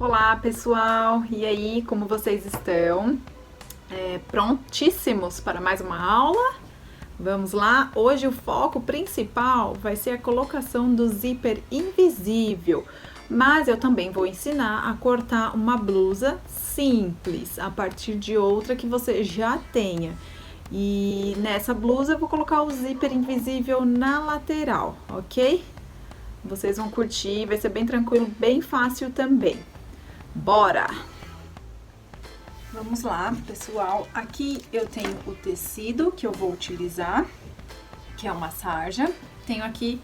Olá, pessoal! E aí, como vocês estão? Prontíssimos para mais uma aula? Vamos lá! Hoje o foco principal vai ser a colocação do zíper invisível, mas eu também vou ensinar a cortar uma blusa simples a partir de outra que você já tenha. E nessa blusa eu vou colocar o zíper invisível na lateral, ok? Vocês vão curtir, vai ser bem tranquilo, bem fácil também. Bora! Vamos lá, pessoal. Aqui eu tenho o tecido que eu vou utilizar, que é uma sarja. Tenho aqui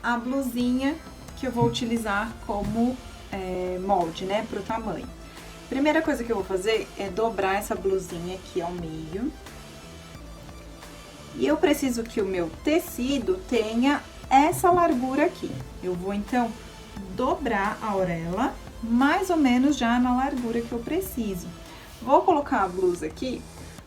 a blusinha que eu vou utilizar como molde, né, pro tamanho. Primeira coisa que eu vou fazer é dobrar essa blusinha aqui ao meio. E eu preciso que o meu tecido tenha essa largura aqui. Eu vou, então, dobrar a orelha mais ou menos já na largura que eu preciso. Vou colocar a blusa aqui,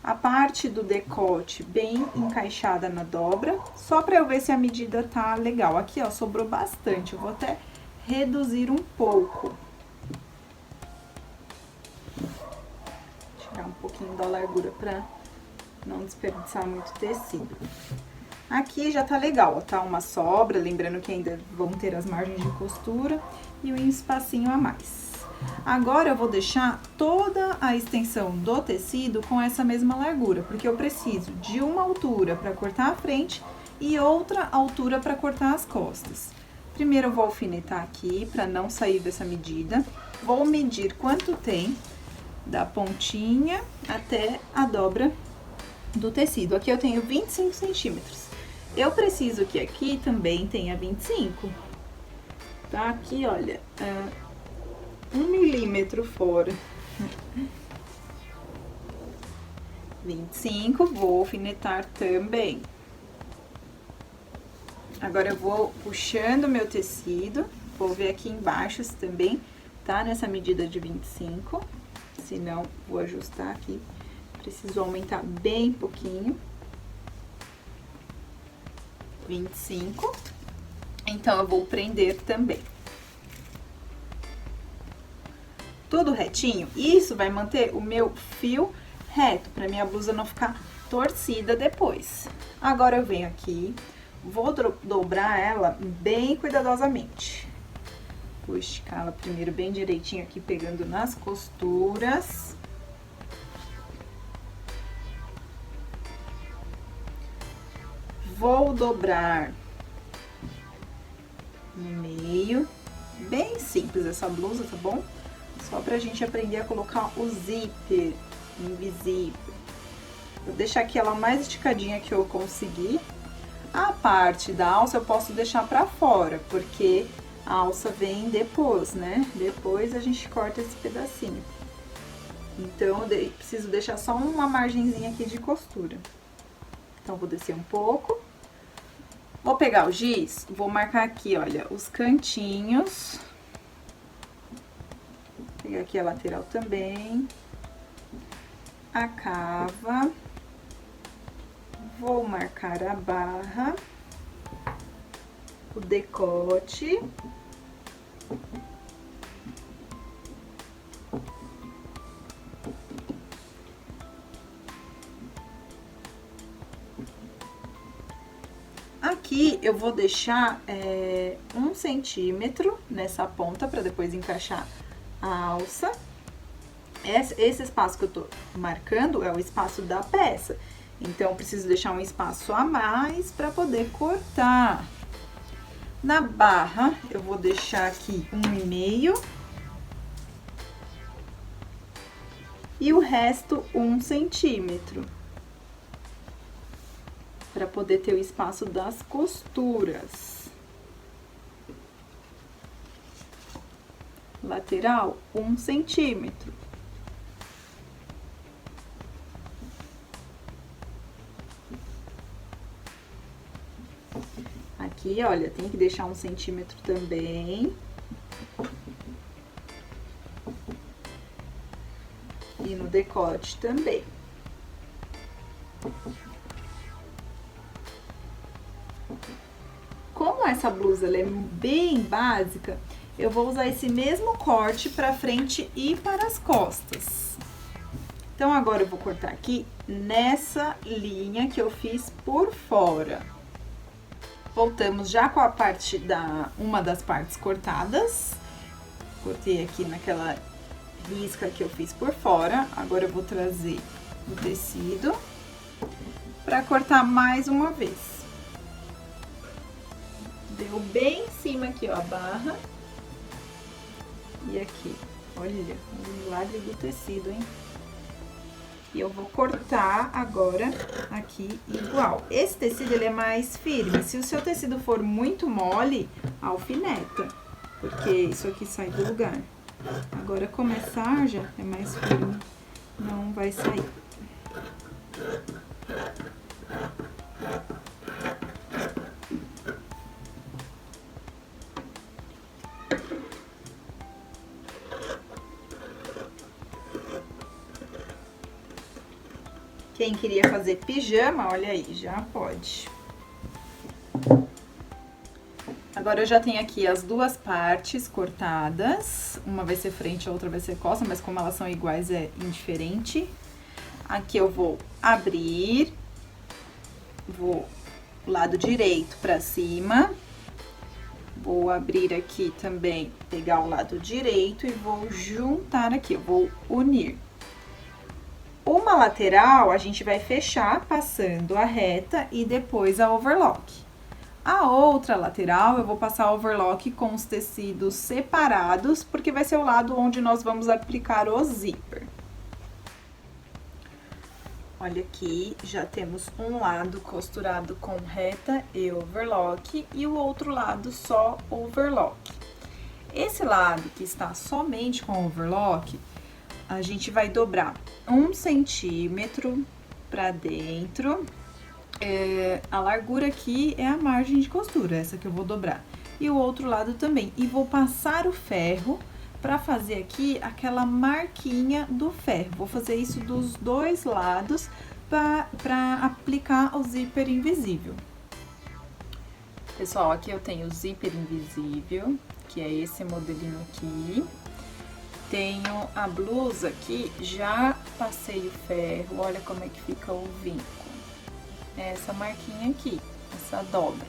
a parte do decote bem encaixada na dobra, só pra eu ver se a medida tá legal. Aqui, ó, sobrou bastante, eu vou até reduzir um pouco. Tirar um pouquinho da largura pra não desperdiçar muito tecido. Aqui já tá legal, ó, tá uma sobra, lembrando que ainda vão ter as margens de costura e um espacinho a mais. Agora eu vou deixar toda a extensão do tecido com essa mesma largura, porque eu preciso de uma altura para cortar a frente e outra altura para cortar as costas. Primeiro eu vou alfinetar aqui para não sair dessa medida. Vou medir quanto tem da pontinha até a dobra do tecido. Aqui eu tenho 25 centímetros. Eu preciso que aqui também tenha 25. Tá? Aqui, olha, 1 milímetro fora. 25, vou alfinetar também. Agora eu vou puxando meu tecido, vou ver aqui embaixo se também tá nessa medida de 25. Se não, vou ajustar aqui. Preciso aumentar bem pouquinho. 25. Então, eu vou prender também. Tudo retinho. Isso vai manter o meu fio reto, pra minha blusa não ficar torcida depois. Agora, eu venho aqui, vou dobrar ela bem cuidadosamente. Vou esticar ela primeiro bem direitinho aqui, pegando nas costuras. Vou dobrar no meio, bem simples essa blusa, tá bom? Só pra gente aprender a colocar o zíper invisível. Vou deixar aqui ela mais esticadinha que eu conseguir. A parte da alça eu posso deixar pra fora, porque a alça vem depois, né? Depois a gente corta esse pedacinho. Então, eu preciso deixar só uma margenzinha aqui de costura. Então, vou descer um pouco. Vou pegar o giz, vou marcar aqui, olha, os cantinhos. Vou pegar aqui a lateral também. A cava. Vou marcar a barra. O decote. Aqui eu vou deixar 1 centímetro nessa ponta para depois encaixar a alça. Esse espaço que eu tô marcando é o espaço da peça. Então, eu preciso deixar um espaço a mais para poder cortar. Na barra, eu vou deixar aqui 1,5. E o resto 1 centímetro. Para poder ter o espaço das costuras. Lateral, 1 centímetro. Aqui, olha, tem que deixar 1 centímetro também. E no decote também. Como essa blusa ela é bem básica, eu vou usar esse mesmo corte pra frente e para as costas. Então, agora eu vou cortar aqui nessa linha que eu fiz por fora. Voltamos já com a parte uma das partes cortadas. Cortei aqui naquela risca que eu fiz por fora. Agora eu vou trazer o tecido pra cortar mais uma vez. Deu bem em cima aqui, ó, a barra. E aqui, olha, o milagre do tecido, hein? E eu vou cortar agora aqui igual. Esse tecido, ele é mais firme. Se o seu tecido for muito mole, alfineta, porque isso aqui sai do lugar. Agora, como é sarja, é mais firme, não vai sair. Quem queria fazer pijama, olha aí, já pode. Agora, eu já tenho aqui as duas partes cortadas. Uma vai ser frente, a outra vai ser costa, mas como elas são iguais, é indiferente. Aqui eu vou abrir, vou lado direito pra cima. Vou abrir aqui também, pegar o lado direito e vou juntar aqui, eu vou unir. Uma lateral, a gente vai fechar passando a reta e depois a overlock. A outra lateral, eu vou passar overlock com os tecidos separados, porque vai ser o lado onde nós vamos aplicar o zíper. Olha aqui, já temos um lado costurado com reta e overlock e o outro lado só overlock. Esse lado que está somente com overlock, a gente vai dobrar 1 centímetro pra dentro. A largura aqui é a margem de costura, essa que eu vou dobrar. E o outro lado também. E vou passar o ferro pra fazer aqui aquela marquinha do ferro. Vou fazer isso dos dois lados pra aplicar o zíper invisível. Pessoal, aqui eu tenho o zíper invisível, que é esse modelinho aqui. Tenho a blusa aqui, já passei o ferro, olha como é que fica o vinco. Essa marquinha aqui, essa dobra.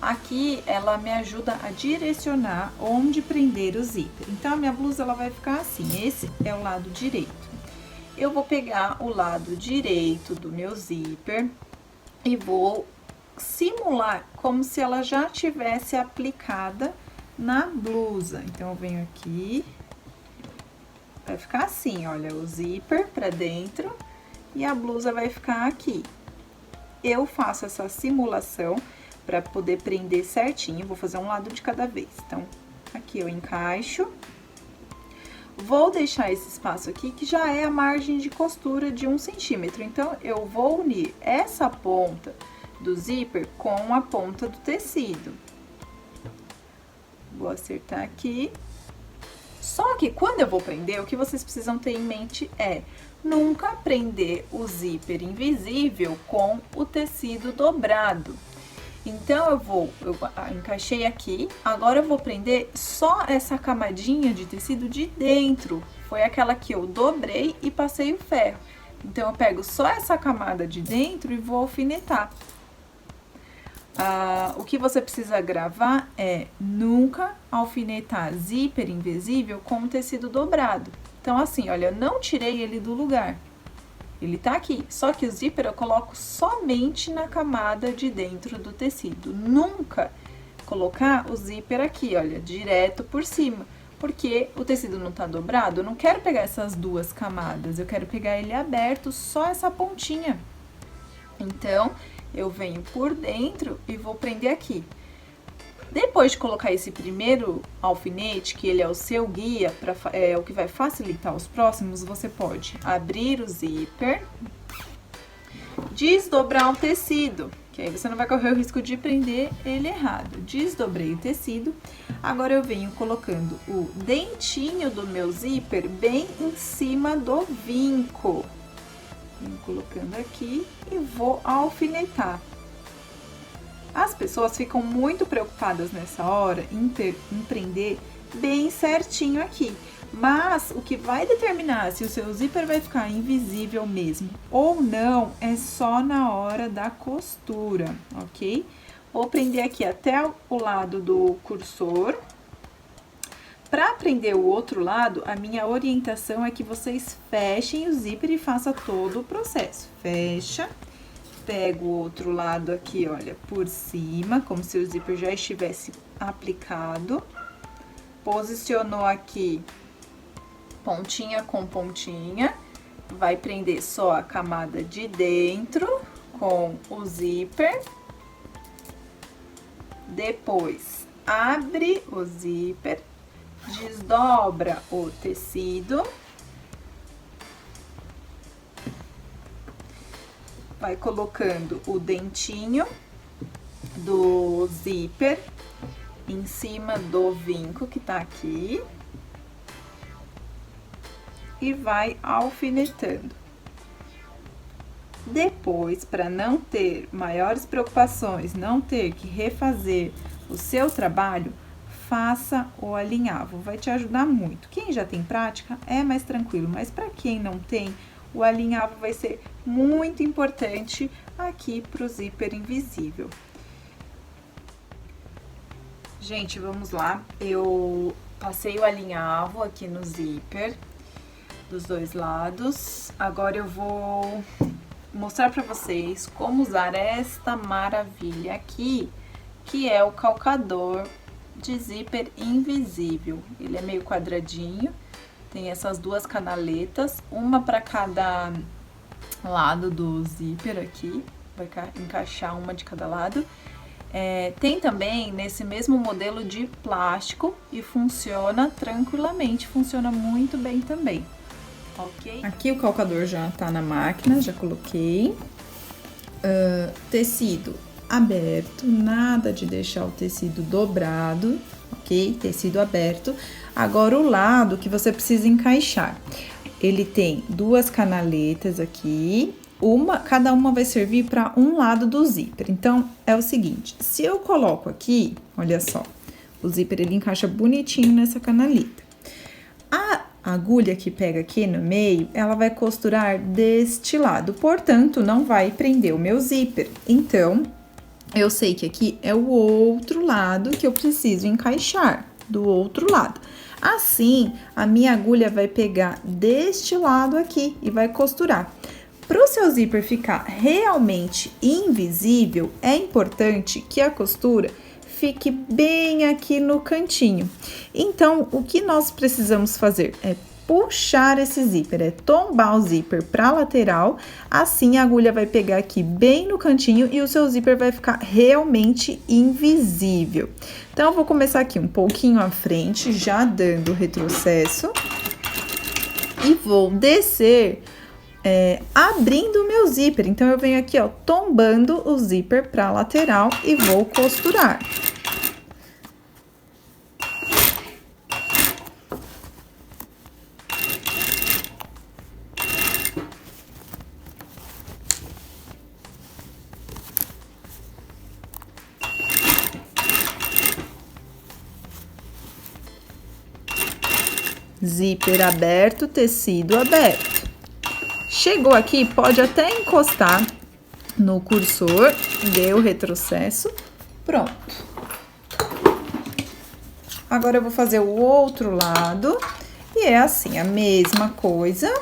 Aqui, ela me ajuda a direcionar onde prender o zíper. Então, a minha blusa, ela vai ficar assim, esse é o lado direito. Eu vou pegar o lado direito do meu zíper e vou simular como se ela já tivesse aplicada na blusa. Então, eu venho aqui, vai ficar assim, olha, o zíper pra dentro e a blusa vai ficar aqui. Eu faço essa simulação pra poder prender certinho, vou fazer um lado de cada vez. Então, aqui eu encaixo, vou deixar esse espaço aqui, que já é a margem de costura de 1 centímetro. Então, eu vou unir essa ponta do zíper com a ponta do tecido. Vou acertar aqui. Só que quando eu vou prender, o que vocês precisam ter em mente é nunca prender o zíper invisível com o tecido dobrado. Então, eu encaixei aqui, agora eu vou prender só essa camadinha de tecido de dentro. Foi aquela que eu dobrei e passei o ferro. Então, eu pego só essa camada de dentro e vou alfinetar. O que você precisa gravar é nunca alfinetar zíper invisível com tecido dobrado. Então, assim, olha, eu não tirei ele do lugar. Ele tá aqui, só que o zíper eu coloco somente na camada de dentro do tecido. Nunca colocar o zíper aqui, olha, direto por cima. Porque o tecido não tá dobrado, eu não quero pegar essas duas camadas, eu quero pegar ele aberto, só essa pontinha. Então, eu venho por dentro e vou prender aqui. Depois de colocar esse primeiro alfinete, que ele é o seu guia, o que vai facilitar os próximos, você pode abrir o zíper, desdobrar o tecido, que aí você não vai correr o risco de prender ele errado. Desdobrei o tecido, agora eu venho colocando o dentinho do meu zíper bem em cima do vinco. Venho colocando aqui e vou alfinetar. As pessoas ficam muito preocupadas nessa hora em prender bem certinho aqui. Mas o que vai determinar se o seu zíper vai ficar invisível mesmo ou não é só na hora da costura, ok? Vou prender aqui até o lado do cursor. Para prender o outro lado, a minha orientação é que vocês fechem o zíper e façam todo o processo. Fecha, pega o outro lado aqui, olha, por cima, como se o zíper já estivesse aplicado. Posicionou aqui pontinha com pontinha, vai prender só a camada de dentro com o zíper. Depois, abre o zíper, desdobra o tecido, vai colocando o dentinho do zíper em cima do vinco que tá aqui e vai alfinetando. Depois, para não ter maiores preocupações, não ter que refazer o seu trabalho, faça o alinhavo, vai te ajudar muito. Quem já tem prática é mais tranquilo, mas para quem não tem, o alinhavo vai ser muito importante aqui pro zíper invisível. Gente, vamos lá. Eu passei o alinhavo aqui no zíper dos dois lados. Agora eu vou mostrar para vocês como usar esta maravilha aqui, que é o calcador de zíper invisível. Ele é meio quadradinho, tem essas duas canaletas, uma para cada lado do zíper aqui, vai encaixar uma de cada lado. Tem também nesse mesmo modelo de plástico e funciona tranquilamente, funciona muito bem também. Ok? Aqui o calcador já tá na máquina, já coloquei. Tecido aberto, nada de deixar o tecido dobrado, ok? Tecido aberto. Agora o lado que você precisa encaixar. Ele tem duas canaletas aqui, cada uma vai servir para um lado do zíper. Então, é o seguinte, se eu coloco aqui, olha só, o zíper ele encaixa bonitinho nessa canaleta. A agulha que pega aqui no meio, ela vai costurar deste lado, portanto, não vai prender o meu zíper. Então, eu sei que aqui é o outro lado que eu preciso encaixar, do outro lado. Assim, a minha agulha vai pegar deste lado aqui e vai costurar. Para o seu zíper ficar realmente invisível, é importante que a costura fique bem aqui no cantinho. Então, o que nós precisamos fazer é puxar esse zíper, é tombar o zíper para a lateral, assim a agulha vai pegar aqui bem no cantinho e o seu zíper vai ficar realmente invisível. Então, eu vou começar aqui um pouquinho à frente, já dando retrocesso, e vou descer abrindo o meu zíper. Então, eu venho aqui, ó, tombando o zíper para a lateral e vou costurar. Zíper aberto, tecido aberto. Chegou aqui, pode até encostar no cursor, deu retrocesso, pronto. Agora eu vou fazer o outro lado e é assim, a mesma coisa,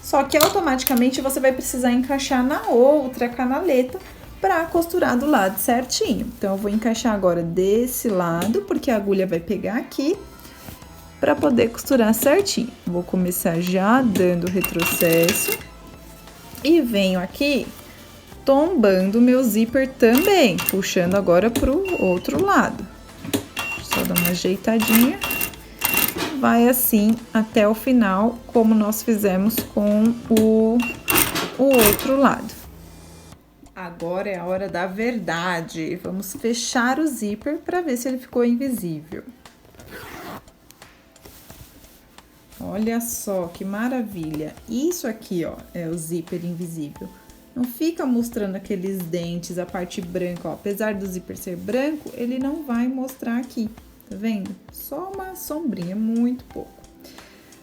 só que automaticamente você vai precisar encaixar na outra canaleta para costurar do lado certinho. Então, eu vou encaixar agora desse lado, porque a agulha vai pegar aqui, para poder costurar certinho. Vou começar já dando retrocesso e venho aqui tombando o meu zíper também, puxando agora pro outro lado. Só dar uma ajeitadinha. Vai assim até o final, como nós fizemos com o outro lado. Agora é a hora da verdade. Vamos fechar o zíper para ver se ele ficou invisível. Olha só que maravilha! Isso aqui, ó, é o zíper invisível. Não fica mostrando aqueles dentes, a parte branca, ó. Apesar do zíper ser branco, ele não vai mostrar aqui, tá vendo? Só uma sombrinha, muito pouco.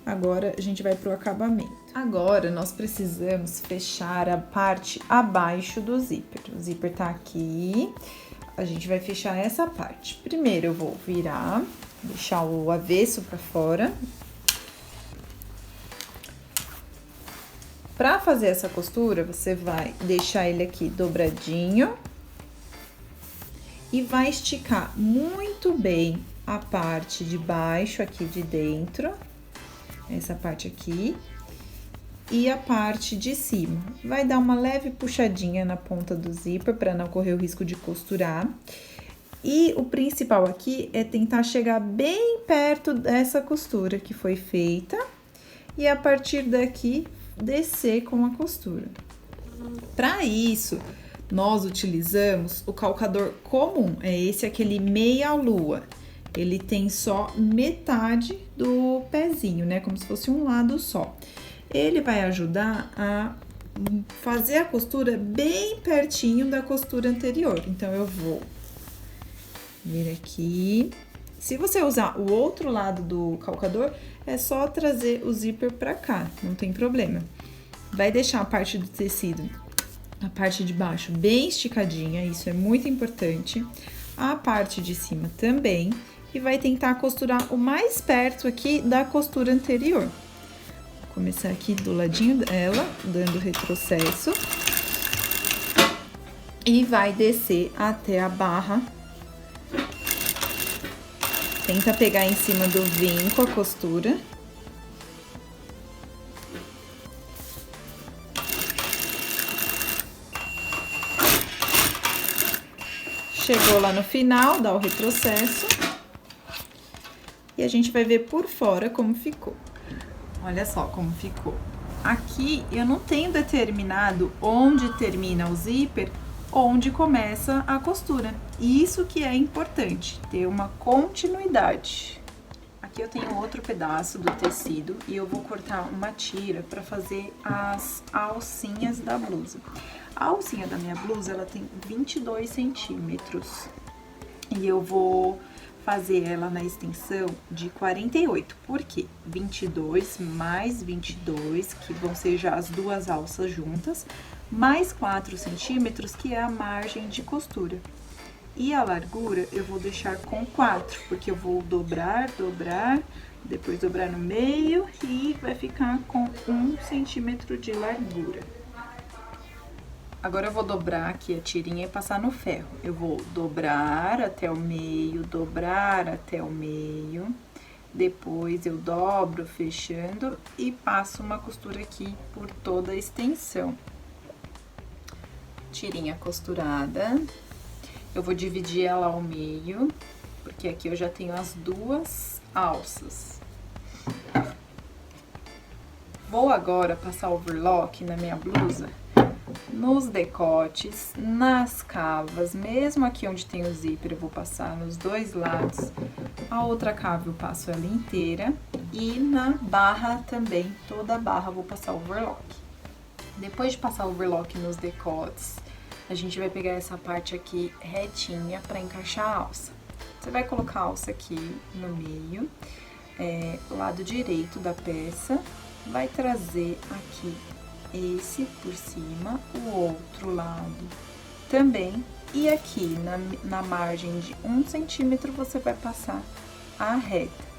Agora, a gente vai pro acabamento. Agora, nós precisamos fechar a parte abaixo do zíper. O zíper tá aqui, a gente vai fechar essa parte. Primeiro, eu vou virar, deixar o avesso pra fora. Pra fazer essa costura, você vai deixar ele aqui dobradinho e vai esticar muito bem a parte de baixo aqui de dentro, essa parte aqui, e a parte de cima. Vai dar uma leve puxadinha na ponta do zíper para não correr o risco de costurar. E o principal aqui é tentar chegar bem perto dessa costura que foi feita e a partir daqui descer com a costura. Para isso, nós utilizamos o calcador comum, é esse aquele meia-lua. Ele tem só metade do pezinho, né? Como se fosse um lado só. Ele vai ajudar a fazer a costura bem pertinho da costura anterior. Então, eu vou vir aqui. Se você usar o outro lado do calcador, é só trazer o zíper pra cá, não tem problema. Vai deixar a parte do tecido, a parte de baixo bem esticadinha, isso é muito importante. A parte de cima também. E vai tentar costurar o mais perto aqui da costura anterior. Vou começar aqui do ladinho dela, dando retrocesso. E vai descer até a barra. Tenta pegar em cima do vinco a costura. Chegou lá no final, dá o retrocesso. E a gente vai ver por fora como ficou. Olha só como ficou. Aqui eu não tenho determinado onde termina o zíper, onde começa a costura. Isso que é importante, ter uma continuidade. Aqui eu tenho outro pedaço do tecido e eu vou cortar uma tira para fazer as alcinhas da blusa. A alcinha da minha blusa, ela tem 22 centímetros e eu vou fazer ela na extensão de 48. Por quê? 22 mais 22, que vão ser já as duas alças juntas, mais 4 centímetros, que é a margem de costura. E a largura eu vou deixar com 4, porque eu vou dobrar, depois dobrar no meio e vai ficar com 1 centímetro de largura. Agora eu vou dobrar aqui a tirinha e passar no ferro. Eu vou dobrar até o meio, dobrar até o meio. Depois eu dobro fechando e passo uma costura aqui por toda a extensão. Tirinha costurada. Eu vou dividir ela ao meio, porque aqui eu já tenho as duas alças. Vou agora passar overlock na minha blusa, nos decotes, nas cavas, mesmo aqui onde tem o zíper, eu vou passar nos dois lados. A outra cava eu passo ela inteira e na barra também, toda a barra eu vou passar overlock. Depois de passar overlock nos decotes, a gente vai pegar essa parte aqui retinha para encaixar a alça. Você vai colocar a alça aqui no meio, lado direito da peça, vai trazer aqui esse por cima, o outro lado também, e aqui na margem de 1 centímetro você vai passar a reta.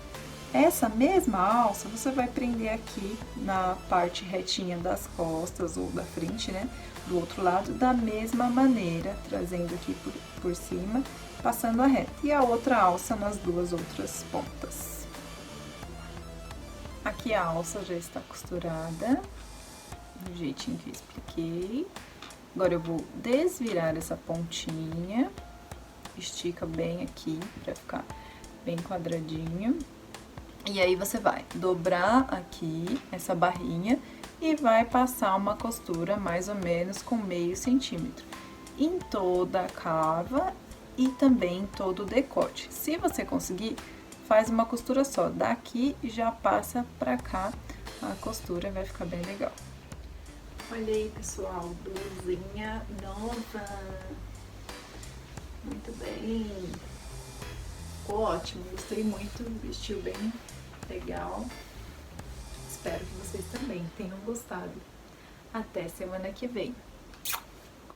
Essa mesma alça você vai prender aqui na parte retinha das costas ou da frente, né? Do outro lado, da mesma maneira, trazendo aqui por cima, passando a reta. E a outra alça nas duas outras pontas. Aqui a alça já está costurada, do jeitinho que eu expliquei. Agora eu vou desvirar essa pontinha, estica bem aqui pra ficar bem quadradinho. E aí você vai dobrar aqui essa barrinha e vai passar uma costura mais ou menos com meio centímetro em toda a cava e também em todo o decote. Se você conseguir, faz uma costura só, daqui e já passa pra cá a costura, vai ficar bem legal. Olha aí, pessoal, blusinha nova. Muito bem. Ficou ótimo, gostei muito, vestiu bem legal. Espero que vocês também tenham gostado. Até semana que vem.